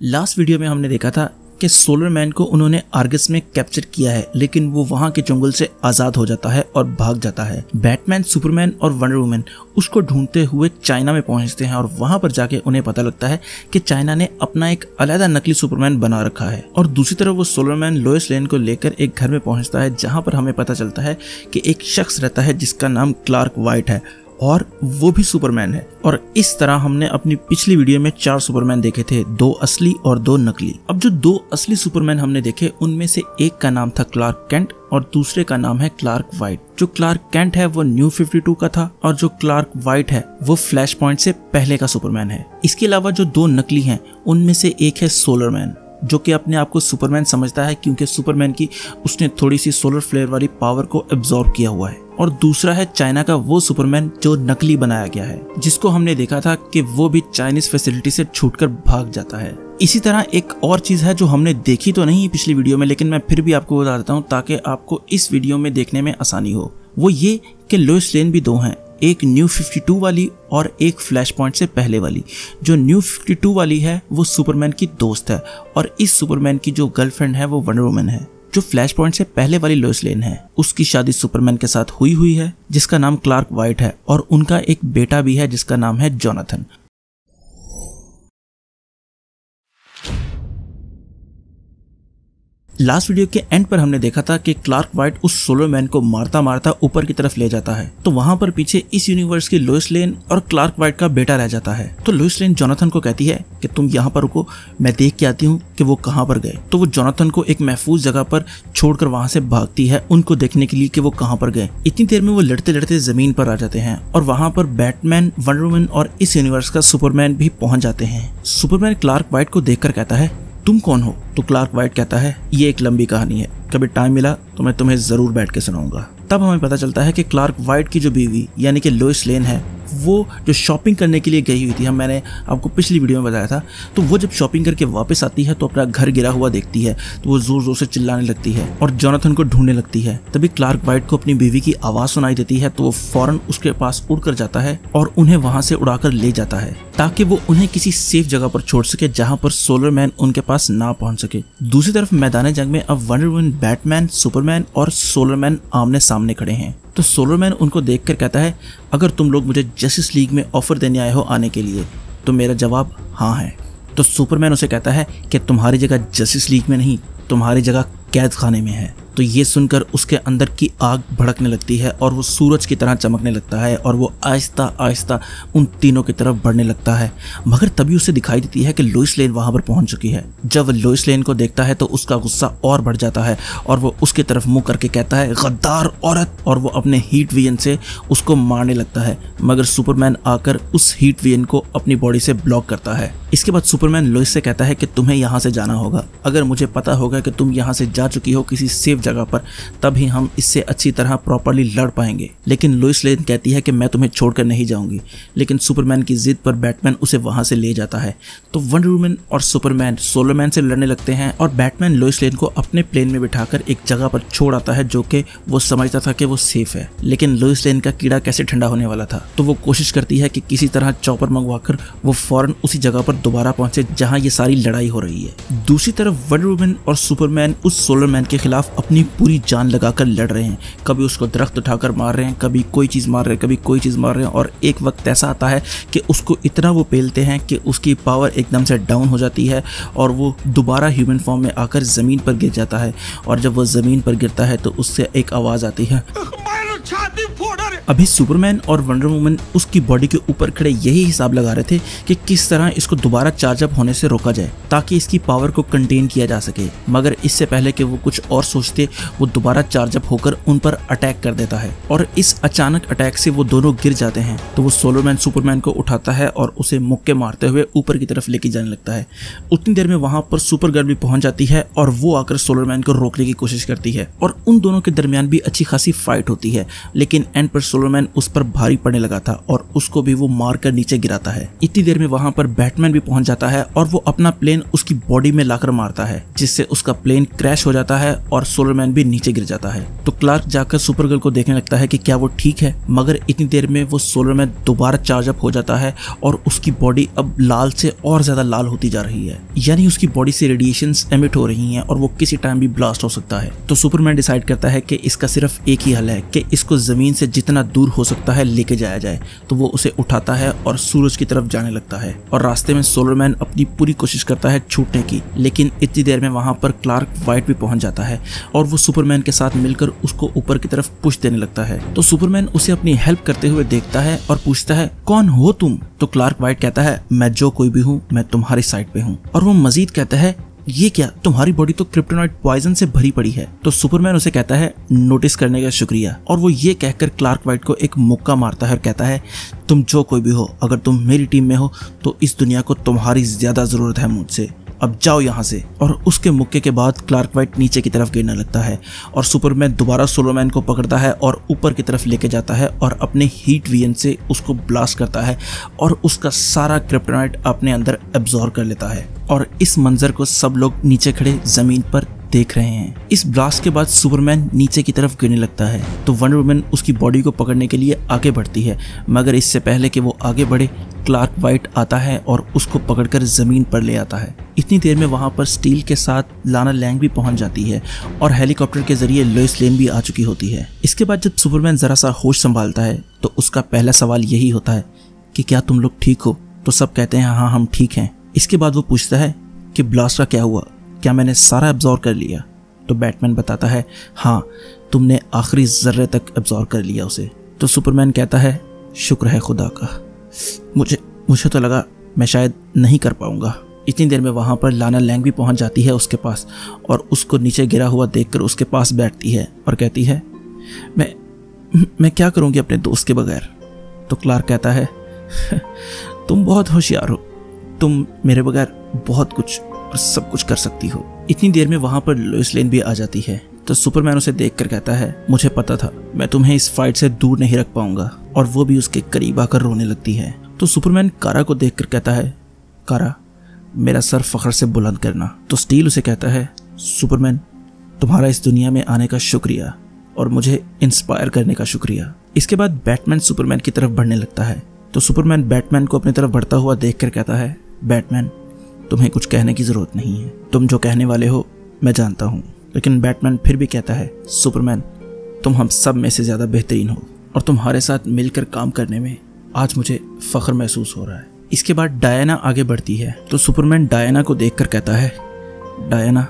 Last video में हमने देखा था कि सोलर मैन को उन्होंने आर्गस में कैप्चर किया है, लेकिन वो वहां के जंगल से आजाद हो जाता है और भाग जाता है। बैटमैन, सुपरमैन और वंडर वुमन उसको ढूंढते हुए चाइना में पहुंचते हैं और वहां पर जाके उन्हें पता लगता है कि चाइना ने अपना एक अलग नकली सुपरमैन बना रखा है। और दूसरी तरफ वो सोलर मैन लोइस लेन को लेकर एक घर में पहुंचता है, जहां पर हमें पता चलता है कि एक शख्स रहता है जिसका नाम क्लार्क वाइट है और वो भी सुपरमैन है। और इस तरह हमने अपनी पिछली वीडियो में 4 सुपरमैन देखे थे, 2 असली और 2 नकली। अब जो 2 असली सुपरमैन हमने देखे उनमें से एक का नाम था क्लार्क केंट और दूसरे का नाम है क्लार्क वाइट। जो क्लार्क केंट है वो न्यू 52 का था और जो क्लार्क वाइट है वो फ्लैश पॉइंट से पहले का सुपरमैन है। इसके अलावा जो 2 नकली हैं उनमें से एक है सोलर मैन, जो कि अपने आप को सुपरमैन समझता है क्योंकि सुपरमैन की उसने थोड़ी सी सोलर फ्लेयर वाली पावर को एब्जॉर्ब किया हुआ है। और दूसरा है चाइना का वो सुपरमैन जो नकली बनाया गया है, जिसको हमने देखा था कि वो भी चाइनीज फैसिलिटी से छूटकर भाग जाता है। इसी तरह एक और चीज है जो हमने देखी तो नहीं पिछली वीडियो में, लेकिन मैं फिर भी आपको बता देता हूँ ताकि आपको इस वीडियो में देखने में आसानी हो। वो ये कि लोइस लेन भी 2 हैं, एक न्यू 52 वाली और एक फ्लैश पॉइंट से पहले वाली। जो न्यू 52 वाली है वो सुपरमैन की दोस्त है और इस सुपरमैन की जो गर्लफ्रेंड है वो वंडर वुमन है। जो फ्लैश पॉइंट से पहले वाली लोइस लेन है उसकी शादी सुपरमैन के साथ हुई है जिसका नाम क्लार्क वाइट है और उनका एक बेटा भी है जिसका नाम है जोनाथन। लास्ट वीडियो के एंड पर हमने देखा था कि क्लार्क वाइट उस सोलर मैन को मारता मारता ऊपर की तरफ ले जाता है, तो वहां पर पीछे इस यूनिवर्स की लोइस लेन और क्लार्क वाइट का बेटा रह जाता है। तो लोइस लेन जोनाथन को कहती है कि तुम यहाँ पर रुको, मैं देख के आती हूँ कि वो कहाँ पर गए। तो वो जोनाथन को एक महफूज जगह पर छोड़कर वहां से भागती है उनको देखने के लिए कि वो कहाँ पर गए। इतनी देर में वो लड़ते लड़ते जमीन पर आ जाते हैं और वहां पर बैटमैन, वंडर वुमन और इस यूनिवर्स का सुपरमैन भी पहुंच जाते हैं। सुपरमैन क्लार्क वाइट को देखकर कहता है तुम कौन हो? तो क्लार्क वाइट कहता है ये एक लंबी कहानी है, कभी टाइम मिला तो मैं तुम्हें जरूर बैठ के सुनाऊंगा। तब हमें पता चलता है कि क्लार्क वाइट की जो बीवी यानी कि लोइस लेन है वो जो शॉपिंग करने के लिए गई हुई थी, मैंने आपको पिछली वीडियो में बताया था, तो वो जब शॉपिंग करके वापस आती है तो अपना घर गिरा हुआ देखती है तो वो जोर जोर से चिल्लाने लगती है और जोनाथन को ढूंढने लगती है। तभी क्लार्क वाइट को अपनी बीवी की आवाज सुनाई देती है तो वो फौरन उसके पास उड़कर जाता है और उन्हें वहां से उड़ाकर ले जाता है ताकि वो उन्हें किसी सेफ जगह पर छोड़ सके जहां पर सोलर मैन उनके पास ना पहुंच सके। दूसरी तरफ मैदान जंग में अब वंडर वुमन, बैटमैन, सुपरमैन और सोलर मैन आमने सामने खड़े हैं। तो सोलर मैन उनको देखकर कहता है अगर तुम लोग मुझे जस्टिस लीग में ऑफर देने आए हो आने के लिए तो मेरा जवाब हाँ है। तो सुपरमैन उसे कहता है कि तुम्हारी जगह जस्टिस लीग में नहीं, तुम्हारी जगह कैद खाने में है। तो ये सुनकर उसके अंदर की आग भड़कने लगती है और वो सूरज की तरह चमकने लगता है और वो आहिस्ता आहिस्ता उन तीनों की तरफ बढ़ने लगता है। मगर तभी उसे दिखाई देती है कि लोइस लेन वहां पर पहुंच चुकी है। जब वो लोइस लेन को देखता है तो उसका गुस्सा और बढ़ जाता है और वो उसकी तरफ मुंह करके कहता है गद्दार औरत, और वो अपने हीट विजन से उसको मारने लगता है। मगर सुपरमैन आकर उस हीट विजन को अपनी बॉडी से ब्लॉक करता है। इसके बाद सुपरमैन लोइस से कहता है कि तुम्हें यहाँ से जाना होगा, अगर मुझे पता होगा कि तुम यहाँ से जा चुकी हो किसी सेफ जगह पर तभी हम इससे अच्छी तरह प्रॉपर्ली लड़ पाएंगे। लेकिन लोइस लेन कहती है कि मैं तुम्हें छोड़कर नहीं जाऊंगी, लेकिन सुपरमैन की जिद पर बैटमैन उसे वहां से ले जाता है। तो वंडर वुमन और सुपरमैन सोलर मैन से लड़ने लगते हैं और बैटमैन लोइस लेन को अपने प्लेन में बिठाकर एक जगह पर छोड़ आता है जो कि वो समझता था कि वो सेफ है। लेकिन लोइस लेन का कीड़ा कैसे ठंडा होने वाला था, तो वो कोशिश करती है कि किसी तरह चॉपर मंगवाकर वो फौरन उसी जगह पर दोबारा पहुंचे जहां ये सारी लड़ाई हो रही है। दूसरी तरफ वंडर वुमन और सुपरमैन उस सोलर मैन के खिलाफ अपनी पूरी जान लगाकर लड़ रहे हैं। कभी उसको दरख्त उठाकर मार रहे हैं, कभी कोई चीज मार रहे हैं, कभी कोई चीज मार रहे हैं और एक वक्त ऐसा आता है कि उसको इतना वो पेलते हैं कि उसकी पावर एकदम से डाउन हो जाती है और वो दोबारा ह्यूमन फॉर्म में आकर जमीन पर गिर जाता है। और जब वो जमीन पर गिरता है तो उससे एक आवाज आती है। अभी सुपरमैन और वंडर वुमन उसकी बॉडी के ऊपर खड़े यही हिसाब लगा रहे थे कि किस तरह इसको दोबारा चार्ज अप होने से रोका जाए ताकि इसकी पावर को कंटेन किया जा सके। मगर इससे पहले कि वो कुछ और सोचते वो दोबारा चार्ज अप होकर उन पर अटैक कर देता है और इस अचानक अटैक से वो दोनों गिर जाते हैं। तो वो सोलर मैन सुपरमैन को उठाता है और उसे मुक्के मारते हुए ऊपर की तरफ लेके जाने लगता है। उतनी देर में वहां पर सुपर गर्ल भी पहुंच जाती है और वो आकर सोलर मैन को रोकने की कोशिश करती है और उन दोनों के दरमियान भी अच्छी खासी फाइट होती है। लेकिन एंड पर सोलोमैन उस पर भारी पड़ने लगा था और उसको भी वो मार कर नीचे गिराता है। इतनी देर में वहां पर बैटमैन भी पहुंच जाता है और वो अपना प्लेन उसकी बॉडी में लाकर मारता है, जिससे उसका प्लेन क्रैश हो जाता है और सोलोमैन भी नीचे गिर जाता है। तो क्लार्क जाकर सुपरगर्ल को देखने लगता है कि क्या वो ठीक है, मगर इतनी देर में वो सोलोमैन दोबारा चार्ज अप हो जाता है और उसकी बॉडी अब लाल से और ज्यादा लाल होती जा रही है, यानी उसकी बॉडी से रेडिएशंस एमिट हो रही हैं और वो किसी टाइम भी ब्लास्ट हो सकता है। तो सुपरमैन डिसाइड करता है कि इसका सिर्फ एक ही हल है कि इसको जमीन से जितना दूर हो सकता है लेके जाया जाए। तो वो उसे उठाता है और सूरज की तरफ जाने लगता है और रास्ते में सोलोमैन अपनी पूरी कोशिश करता है छूटने की, लेकिन इतनी देर में वहां पर क्लार्क वाइट भी पहुंच जाता है और वो सुपरमैन के साथ मिलकर उसको ऊपर की तरफ पुश देने लगता है। तो सुपरमैन उसे अपनी हेल्प करते हुए देखता है और पूछता है, कौन हो तुम? तो क्लार्क वाइट कहता है, मैं जो कोई भी हूँ, मैं तुम्हारी साइड पे हूँ। और वो मजीद कहता है, ये क्या, तुम्हारी बॉडी तो क्रिप्टोनाइट पॉइजन से भरी पड़ी है। तो सुपरमैन उसे कहता है, नोटिस करने का शुक्रिया। और वो ये कहकर क्लार्क वाइट को एक मुक्का मारता है और कहता है, तुम जो कोई भी हो, अगर तुम मेरी टीम में हो तो इस दुनिया को तुम्हारी ज्यादा जरूरत है मुझसे, अब जाओ यहाँ से। और उसके मुक्के के बाद क्लार्क वाइट नीचे की तरफ गिरने लगता है और सुपरमैन दोबारा सोलोमैन को पकड़ता है और ऊपर की तरफ लेके जाता है और अपने हीट विजन से उसको ब्लास्ट करता है और उसका सारा क्रिप्टोनाइट अपने अंदर एब्जॉर्ब कर लेता है। और इस मंजर को सब लोग नीचे खड़े जमीन पर देख रहे हैं। इस ब्लास्ट के बाद सुपरमैन नीचे की तरफ गिरने लगता है तो वंडर वुमन उसकी बॉडी को पकड़ने के लिए आगे बढ़ती है, मगर इससे पहले कि वो आगे बढ़े क्लार्क वाइट आता है और उसको पकड़कर जमीन पर ले आता है। इतनी देर में वहां पर स्टील के साथ लाना लैंग भी पहुंच जाती है और हेलीकॉप्टर के जरिए लोइस लेन भी आ चुकी होती है। इसके बाद जब सुपरमैन जरा सा होश संभालता है तो उसका पहला सवाल यही होता है कि क्या तुम लोग ठीक हो? तो सब कहते हैं हाँ हम ठीक हैं। इसके बाद वो पूछता है कि ब्लास्ट का क्या हुआ, क्या मैंने सारा एब्जॉर्ब कर लिया? तो बैटमैन बताता है, हाँ तुमने आखिरी जर्रे तक एब्जॉर्ब कर लिया उसे। तो सुपरमैन कहता है, शुक्र है खुदा का, मुझे तो लगा मैं शायद नहीं कर पाऊंगा। इतनी देर में वहां पर लाना लैंग भी पहुंच जाती है उसके पास और उसको नीचे गिरा हुआ देखकर उसके पास बैठती है और कहती है, मैं क्या करूंगी अपने दोस्त के बगैर? तो क्लार्क कहता है, तुम बहुत होशियार हो, तुम मेरे बगैर बहुत कुछ और सब कुछ कर सकती हो। इतनी देर में वहां पर लोइस लेन भी आ जाती है तो सुपरमैन उसे देखकर कहता है, मुझे पता था मैं तुम्हें इस फाइट से दूर नहीं रख पाऊंगा। और वो भी उसके करीब आकर रोने लगती है। तो सुपरमैन कारा को देखकर कहता है, कारा मेरा सर फख्र से बुलंद करना। तो स्टील उसे कहता है, सुपरमैन तुम्हारा इस दुनिया में आने का शुक्रिया और मुझे इंस्पायर करने का शुक्रिया। इसके बाद बैटमैन सुपरमैन की तरफ बढ़ने लगता है तो सुपरमैन बैटमैन को अपनी तरफ बढ़ता हुआ देखकर कहता है, बैटमैन तुम्हें कुछ कहने की जरूरत नहीं है, तुम जो कहने वाले हो मैं जानता हूँ। लेकिन बैटमैन फिर भी कहता है, सुपरमैन तुम हम सब में से ज्यादा बेहतरीन हो और तुम्हारे साथ मिलकर काम करने में आज मुझे फख्र महसूस हो रहा है। इसके बाद डायना आगे बढ़ती है तो सुपरमैन डायना को देखकर कहता है, डायना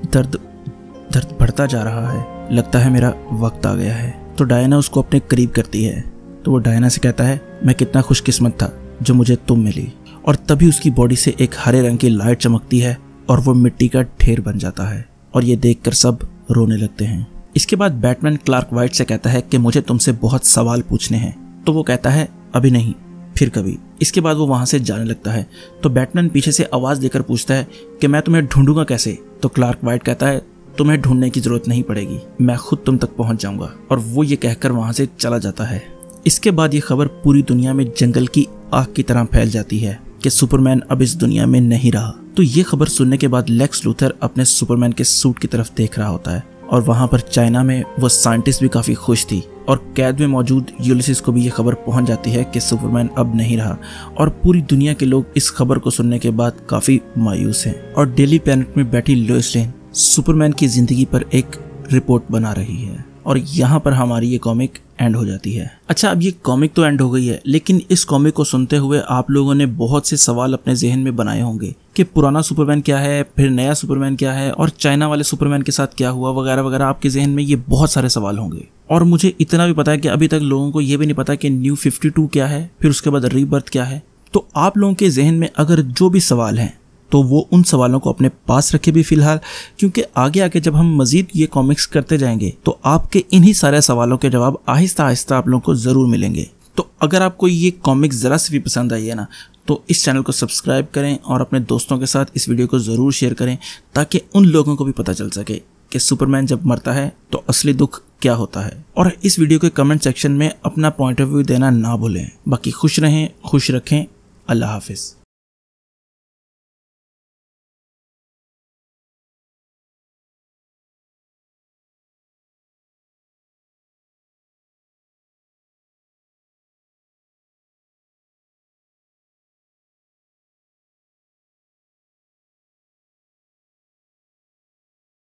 दर्द बढ़ता जा रहा है, लगता है मेरा वक्त आ गया है। तो डायना उसको अपने करीब करती है तो वो डायना से कहता है, मैं कितना खुशकिस्मत था जो मुझे तुम मिली। और तभी उसकी बॉडी से एक हरे रंग की लाइट चमकती है और वो मिट्टी का ढेर बन जाता है और ये देखकर सब रोने लगते हैं। इसके बाद बैटमैन क्लार्क वाइट से कहता है कि मुझे तुमसे बहुत सवाल पूछने हैं। तो वो कहता है, अभी नहीं, फिर कभी। इसके बाद वो वहां से जाने लगता है तो बैटमैन पीछे से आवाज देकर पूछता है कि मैं तुम्हें ढूंढूंगा कैसे? तो क्लार्क वाइट कहता है, तुम्हें ढूंढने की जरूरत नहीं पड़ेगी, मैं खुद तुम तक पहुंच जाऊंगा। और वो ये कहकर वहां से चला जाता है। इसके बाद ये खबर पूरी दुनिया में जंगल की आग की तरह फैल जाती है कि सुपरमैन अब इस दुनिया में नहीं रहा। तो ये खबर सुनने के बाद लेक्स लूथर अपने सुपरमैन के सूट की तरफ देख रहा होता है और वहां पर चाइना में वो साइंटिस्ट भी काफी खुश थी और कैद में मौजूद यूलिसिस को भी ये खबर पहुंच जाती है कि सुपरमैन अब नहीं रहा। और पूरी दुनिया के लोग इस खबर को सुनने के बाद काफी मायूस हैं और डेली प्लैनेट में बैठी लोइस लेन सुपरमैन की जिंदगी पर एक रिपोर्ट बना रही है। और यहाँ पर हमारी ये कॉमिक एंड हो जाती है। अच्छा, अब ये कॉमिक तो एंड हो गई है, लेकिन इस कॉमिक को सुनते हुए आप लोगों ने बहुत से सवाल अपने जहन में बनाए होंगे कि पुराना सुपरमैन क्या है, फिर नया सुपरमैन क्या है और चाइना वाले सुपरमैन के साथ क्या हुआ वगैरह वगैरह। आपके जहन में ये बहुत सारे सवाल होंगे। और मुझे इतना भी पता है कि अभी तक लोगों को ये भी नहीं पता कि न्यू 52 क्या है, फिर उसके बाद रीबर्थ क्या है। तो आप लोगों के जहन में अगर जो भी सवाल हैं तो वो उन सवालों को अपने पास रखे भी फिलहाल, क्योंकि आगे आगे जब हम मजीद ये कॉमिक्स करते जाएंगे तो आपके इन्हीं सारे सवालों के जवाब आहिस्ता आहिस्ता आप लोगों को जरूर मिलेंगे। तो अगर आपको ये कॉमिक्स जरा से भी पसंद आई है ना, तो इस चैनल को सब्सक्राइब करें और अपने दोस्तों के साथ इस वीडियो को ज़रूर शेयर करें ताकि उन लोगों को भी पता चल सके कि सुपरमैन जब मरता है तो असली दुख क्या होता है। और इस वीडियो के कमेंट सेक्शन में अपना पॉइंट ऑफ व्यू देना ना भूलें। बाकी खुश रहें, खुश रखें। अल्लाह हाफिज।